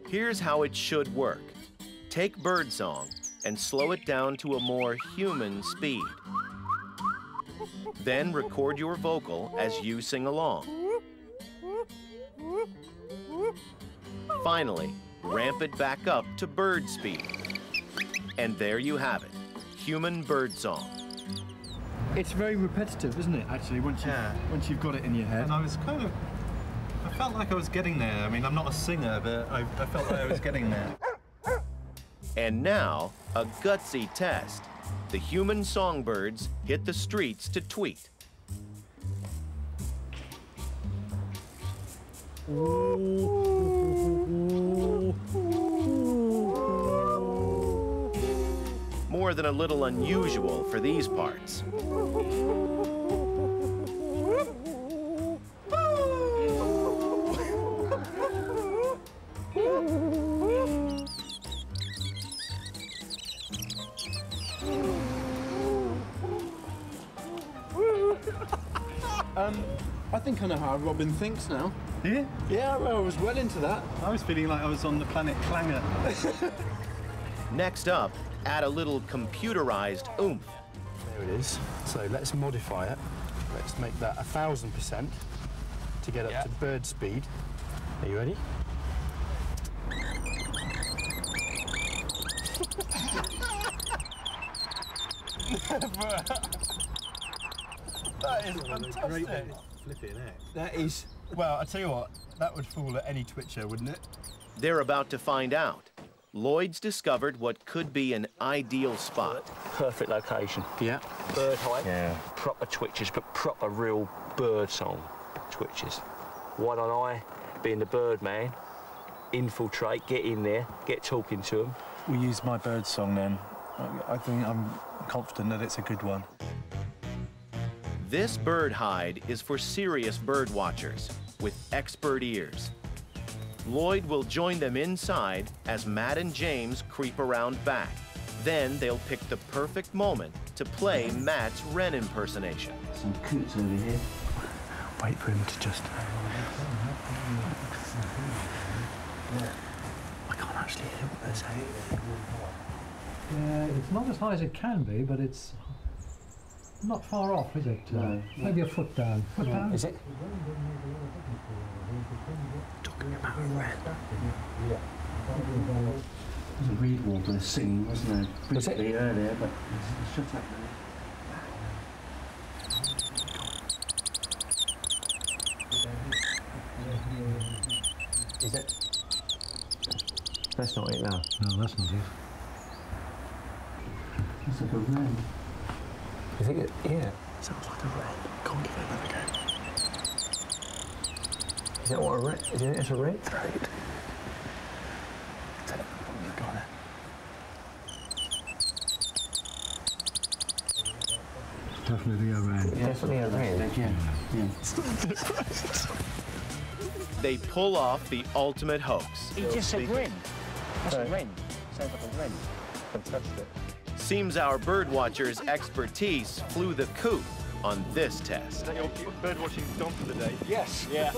Here's how it should work. Take birdsong and slow it down to a more human speed. Then record your vocal as you sing along. Finally, ramp it back up to bird speed. And there you have it, human birdsong. It's very repetitive, isn't it, actually, once you've got it in your head? And I felt like I was getting there. I mean, I'm not a singer, but I felt like I was getting there. And now, a gutsy test. The human songbirds hit the streets to tweet. More than a little unusual for these parts. I think I know how Robin thinks now. Yeah? Yeah, well, I was well into that. I was feeling like I was on the planet Clanger. Next up, add a little computerized oomph. There it is. So let's modify it. Let's make that 1000% to get up to bird speed. Are you ready? That is fantastic. Flipping heck. That is... Well, I tell you what, that would fool at any twitcher, wouldn't it? They're about to find out. Lloyd's discovered what could be an ideal spot. Perfect location. Yeah. Bird height. Yeah. Proper twitches, but proper real bird song twitches. Why don't I, being the bird man, infiltrate, get in there, get talking to them. We use my bird song then. I think I'm confident that it's a good one. This bird hide is for serious bird watchers with expert ears. Lloyd will join them inside as Matt and James creep around back. Then they'll pick the perfect moment to play Matt's wren impersonation. Some coots over here. Wait for him to just... I can't actually hear what they're saying. Yeah, it's not as high as it can be, but it's not far off, is it? No. Maybe a foot down. Foot down? Is it? Talking about a wren. There's a reed warbler singing, wasn't there? Was it? Earlier, but shut up now. Is it? That's not it now. No, that's not it. It's like a wren. You think it? Yeah. Sounds like a wren. Go on, give it another go. Is that what a wren? Is it? It's a wren? Right. Got it. Definitely a wren. Yeah, definitely a wren. Yeah. They pull off the ultimate hoax. He just said wren. That's a wren. Sounds like a wren. Fantastic. Seems our bird watchers' expertise flew the coop on this test. Is that your bird watching done for the day? Yes. Yeah.